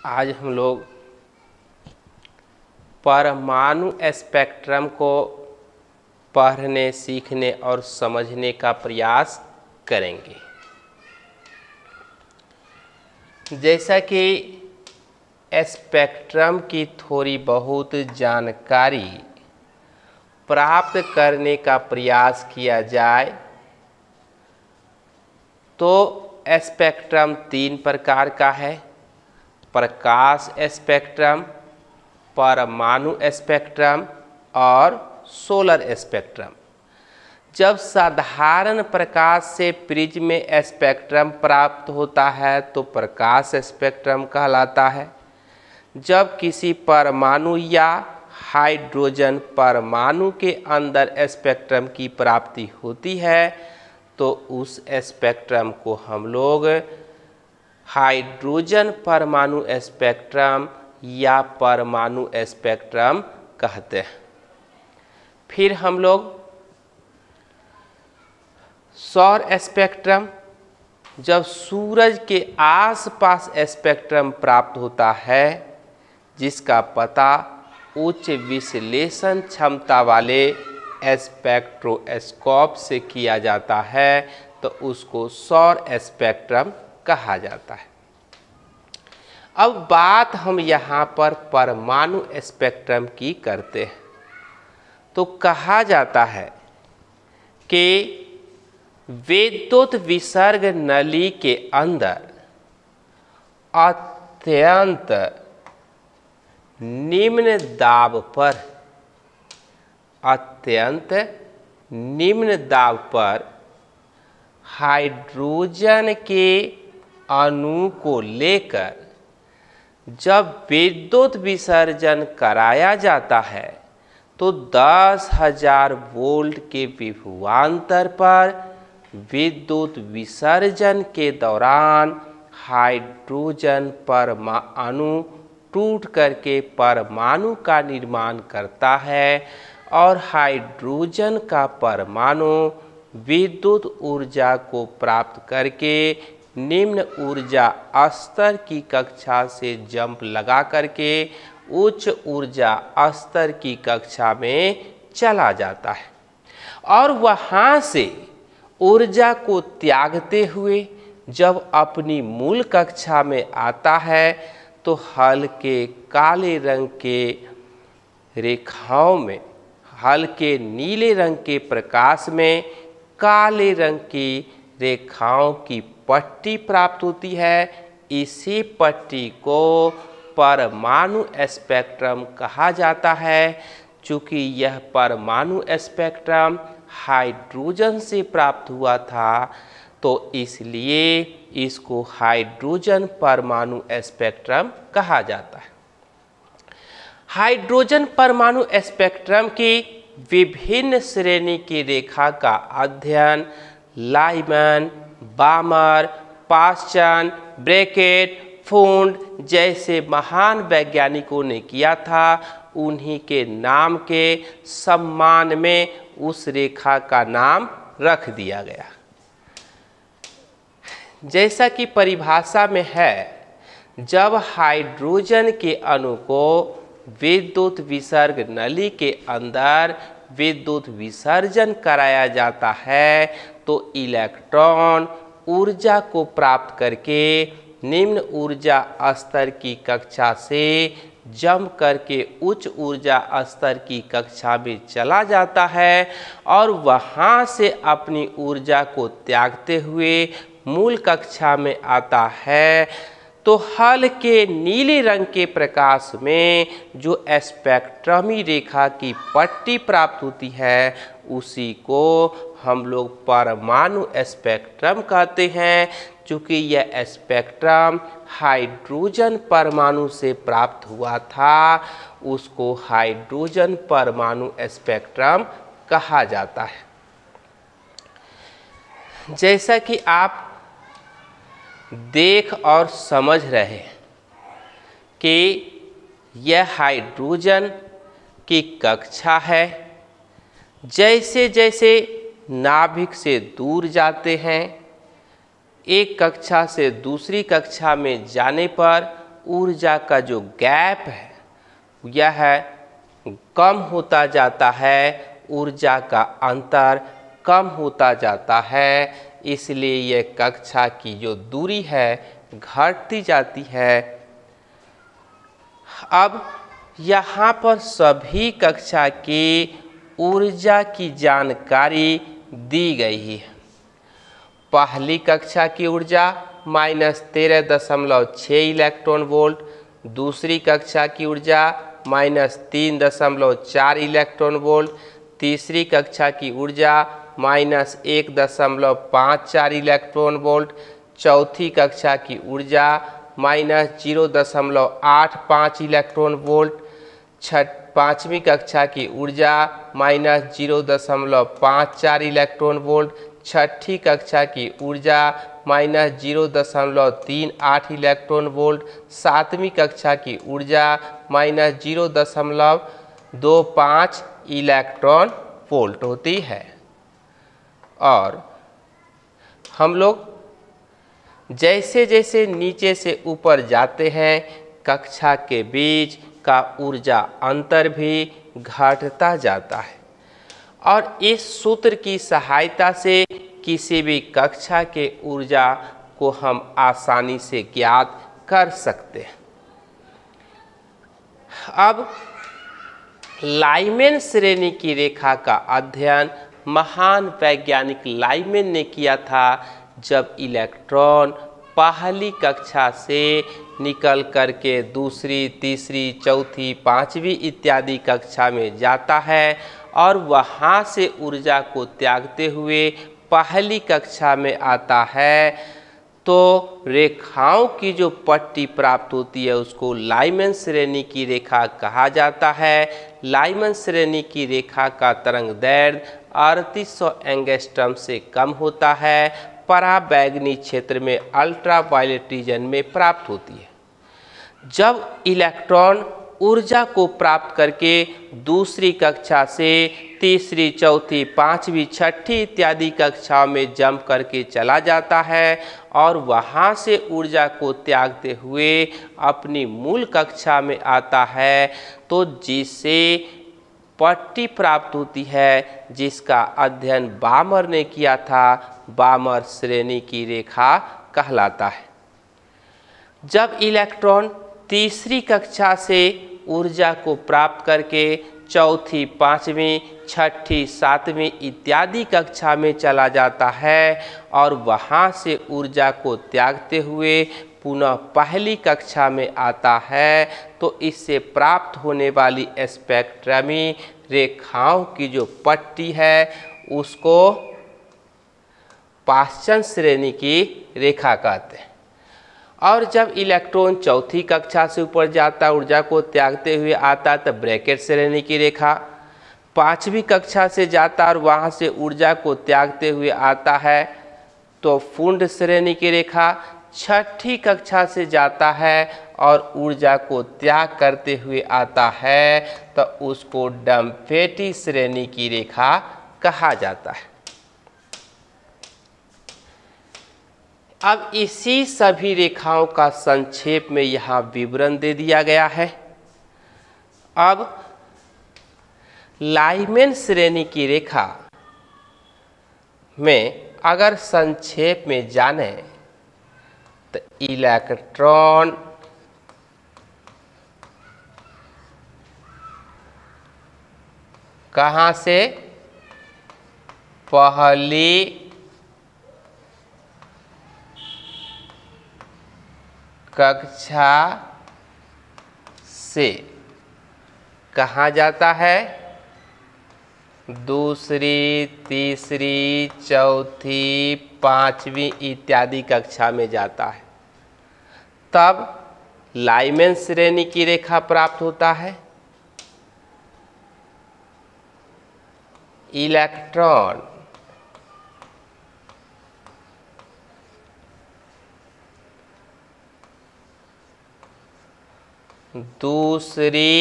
आज हम लोग परमाणु स्पेक्ट्रम को पढ़ने, सीखने और समझने का प्रयास करेंगे। जैसा कि स्पेक्ट्रम की थोड़ी बहुत जानकारी प्राप्त करने का प्रयास किया जाए तो स्पेक्ट्रम 3 प्रकार का है। प्रकाश स्पेक्ट्रम, परमाणु स्पेक्ट्रम और सोलर स्पेक्ट्रम। जब साधारण प्रकाश से प्रिज्म स्पेक्ट्रम प्राप्त होता है तो प्रकाश स्पेक्ट्रम कहलाता है। जब किसी परमाणु या हाइड्रोजन परमाणु के अंदर स्पेक्ट्रम की प्राप्ति होती है तो उस स्पेक्ट्रम को हम लोग हाइड्रोजन परमाणु स्पेक्ट्रम या परमाणु स्पेक्ट्रम कहते हैं। फिर हम लोग सौर स्पेक्ट्रम, जब सूरज के आसपास स्पेक्ट्रम प्राप्त होता है जिसका पता उच्च विश्लेषण क्षमता वाले स्पेक्ट्रोस्कोप से किया जाता है तो उसको सौर स्पेक्ट्रम कहा जाता है। अब बात हम यहाँ पर परमाणु स्पेक्ट्रम की करते हैं तो कहा जाता है कि विद्युत विसर्ग नली के अंदर अत्यंत निम्न दाब पर हाइड्रोजन के अणु को लेकर जब विद्युत विसर्जन कराया जाता है तो 10,000 वोल्ट के विभवांतर पर विद्युत विसर्जन के दौरान हाइड्रोजन परमाणु टूट करके परमाणु का निर्माण करता है और हाइड्रोजन का परमाणु विद्युत ऊर्जा को प्राप्त करके निम्न ऊर्जा स्तर की कक्षा से जंप लगा करके उच्च ऊर्जा स्तर की कक्षा में चला जाता है और वहाँ से ऊर्जा को त्यागते हुए जब अपनी मूल कक्षा में आता है तो हल्के काले रंग के रेखाओं में, हल्के नीले रंग के प्रकाश में काले रंग की रेखाओं की पट्टी प्राप्त होती है। इसी पट्टी को परमाणु स्पेक्ट्रम कहा जाता है। चूँकि यह परमाणु स्पेक्ट्रम हाइड्रोजन से प्राप्त हुआ था तो इसलिए इसको हाइड्रोजन परमाणु स्पेक्ट्रम कहा जाता है। हाइड्रोजन परमाणु स्पेक्ट्रम की विभिन्न श्रेणी की रेखा का अध्ययन लाइमन, बामर, पास्चन, ब्रैकेट, फुंड जैसे महान वैज्ञानिकों ने किया था। उन्हीं के नाम के सम्मान में उस रेखा का नाम रख दिया गया। जैसा कि परिभाषा में है, जब हाइड्रोजन के अणु को विद्युत विसर्ग नली के अंदर विद्युत विसर्जन कराया जाता है तो इलेक्ट्रॉन ऊर्जा को प्राप्त करके निम्न ऊर्जा स्तर की कक्षा से जंप करके उच्च ऊर्जा स्तर की कक्षा में चला जाता है और वहाँ से अपनी ऊर्जा को त्यागते हुए मूल कक्षा में आता है तो हल्के नीले रंग के प्रकाश में जो स्पेक्ट्रमी रेखा की पट्टी प्राप्त होती है उसी को हम लोग परमाणु स्पेक्ट्रम कहते हैं। चूँकि यह स्पेक्ट्रम हाइड्रोजन परमाणु से प्राप्त हुआ था उसको हाइड्रोजन परमाणु स्पेक्ट्रम कहा जाता है। जैसा कि आप देख और समझ रहे हैं कि यह हाइड्रोजन की कक्षा है। जैसे जैसे नाभिक से दूर जाते हैं, एक कक्षा से दूसरी कक्षा में जाने पर ऊर्जा का जो गैप है यह कम होता जाता है, ऊर्जा का अंतर कम होता जाता है, इसलिए यह कक्षा की जो दूरी है घटती जाती है। अब यहाँ पर सभी कक्षा की ऊर्जा की जानकारी दी गई है। पहली कक्षा की ऊर्जा -13.6 इलेक्ट्रॉन वोल्ट, दूसरी कक्षा की ऊर्जा -3.4 इलेक्ट्रॉन वोल्ट, तीसरी कक्षा की ऊर्जा -1.54 इलेक्ट्रॉन वोल्ट, चौथी कक्षा की ऊर्जा -0.85 इलेक्ट्रॉन वोल्ट, पाँचवीं कक्षा की ऊर्जा -0.54 इलेक्ट्रॉन वोल्ट, छठी कक्षा की ऊर्जा -0.38 इलेक्ट्रॉन वोल्ट, सातवीं कक्षा की ऊर्जा -0.25 इलेक्ट्रॉन वोल्ट होती है। और हम लोग जैसे जैसे नीचे से ऊपर जाते हैं कक्षा के बीच का ऊर्जा अंतर भी घटता जाता है और इस सूत्र की सहायता से किसी भी कक्षा के ऊर्जा को हम आसानी से ज्ञात कर सकते हैं। अब लाइमैन श्रेणी की रेखा का अध्ययन महान वैज्ञानिक लाइमैन ने किया था जब इलेक्ट्रॉन पहली कक्षा से निकल करके दूसरी, तीसरी, चौथी, पांचवी इत्यादि कक्षा में जाता है और वहाँ से ऊर्जा को त्यागते हुए पहली कक्षा में आता है, तो रेखाओं की जो पट्टी प्राप्त होती है उसको लाइमैन श्रेणी की रेखा कहा जाता है। लाइमैन श्रेणी की रेखा का तरंग दैर्ध्य 3800 एंगस्ट्रम से कम होता है, पराबैंगनी क्षेत्र में अल्ट्रावायलेट रीजन में प्राप्त होती है। जब इलेक्ट्रॉन ऊर्जा को प्राप्त करके दूसरी कक्षा से तीसरी, चौथी, पांचवी, छठी इत्यादि कक्षाओं में जंप करके चला जाता है और वहां से ऊर्जा को त्यागते हुए अपनी मूल कक्षा में आता है, तो जिससे पट्टी प्राप्त होती है जिसका अध्ययन बामर ने किया था, बामर श्रेणी की रेखा कहलाता है। जब इलेक्ट्रॉन तीसरी कक्षा से ऊर्जा को प्राप्त करके चौथी, पांचवी, छठी, सातवीं इत्यादि कक्षा में चला जाता है और वहां से ऊर्जा को त्यागते हुए पुनः पहली कक्षा में आता है, तो इससे प्राप्त होने वाली स्पेक्ट्रमी रेखाओं की जो पट्टी है उसको पाश्चन श्रेणी की रेखा कहते हैं। और जब इलेक्ट्रॉन चौथी कक्षा से ऊपर जाता, ऊर्जा को त्यागते हुए आता, तब ब्रैकेट श्रेणी की रेखा, पांचवी कक्षा से जाता और वहां से ऊर्जा को त्यागते हुए आता है तो फुंड श्रेणी की रेखा, छठी कक्षा से जाता है और ऊर्जा को त्याग करते हुए आता है तो उसको डम्फेटी श्रेणी की रेखा कहा जाता है। अब इसी सभी रेखाओं का संक्षेप में यहाँ विवरण दे दिया गया है। अब लाइमैन श्रेणी की रेखा में अगर संक्षेप में जाने तो इलेक्ट्रॉन कहाँ से पहली कक्षा से कहाँ जाता है, दूसरी, तीसरी, चौथी, पांचवी इत्यादि कक्षा में जाता है, तब लाइमैन श्रेणी की रेखा प्राप्त होता है। इलेक्ट्रॉन दूसरी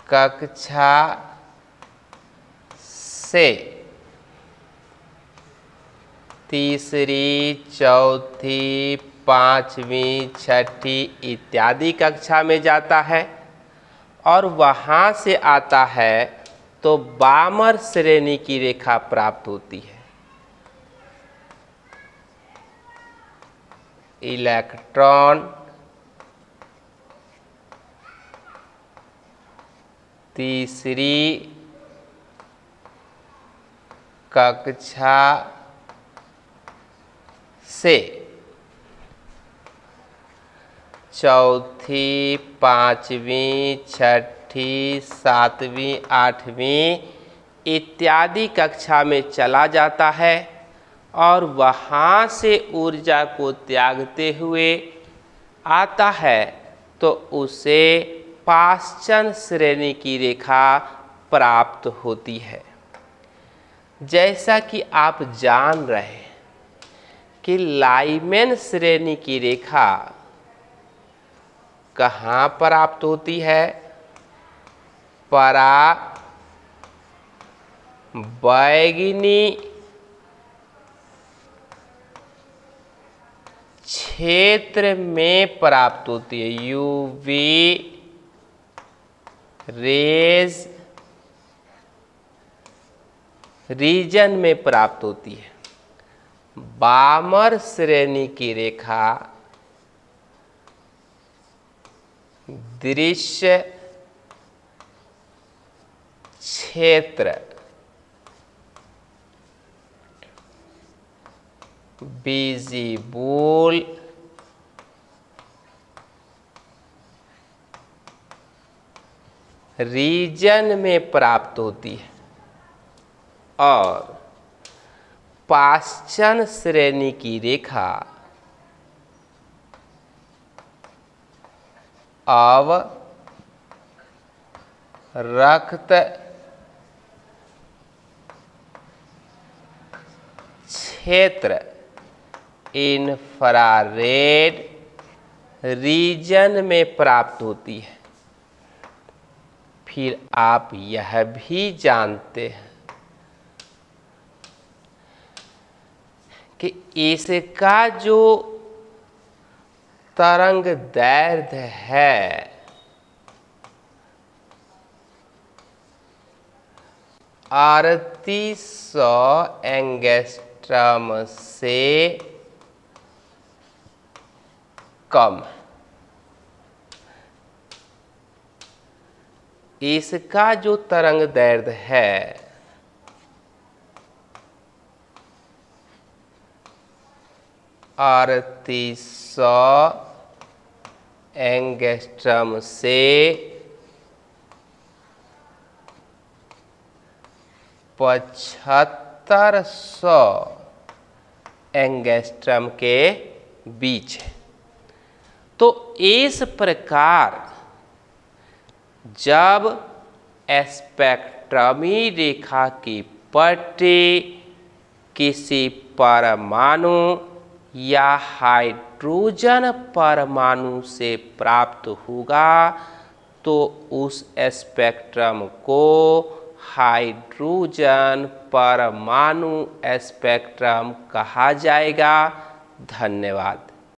कक्षा से तीसरी, चौथी, पांचवी, छठी इत्यादि कक्षा में जाता है और वहाँ से आता है तो बामर श्रेणी की रेखा प्राप्त होती है। इलेक्ट्रॉन तीसरी कक्षा से चौथी, पांचवी, छठी, सातवीं, आठवीं इत्यादि कक्षा में चला जाता है और वहाँ से ऊर्जा को त्यागते हुए आता है तो उसे पाश्चन श्रेणी की रेखा प्राप्त होती है। जैसा कि आप जान रहे हैं कि लाइमेन श्रेणी की रेखा कहाँ प्राप्त होती है? पराबैंगनी क्षेत्र में प्राप्त होती है। यूवी रेज रीजन में प्राप्त होती है। बामर श्रेणी की रेखा दृश्य क्षेत्र विजिबल रीजन में प्राप्त होती है और पाश्चन श्रेणी की रेखा अब रक्त क्षेत्र इंफ्रारेड रीजन में प्राप्त होती है। फिर आप यह भी जानते हैं कि इसका जो तरंग दैर्ध्य है 3800 एंगस्ट्रम से कम। इसका जो तरंग दैर्ध्य है 3800 एंगस्ट्रम से 7500 एंगस्ट्रम के बीच है। तो इस प्रकार जब स्पेक्ट्रमी रेखा की पट्टी किसी परमाणु या हाइड्रोजन परमाणु से प्राप्त होगा तो उस स्पेक्ट्रम को हाइड्रोजन परमाणु स्पेक्ट्रम कहा जाएगा। धन्यवाद।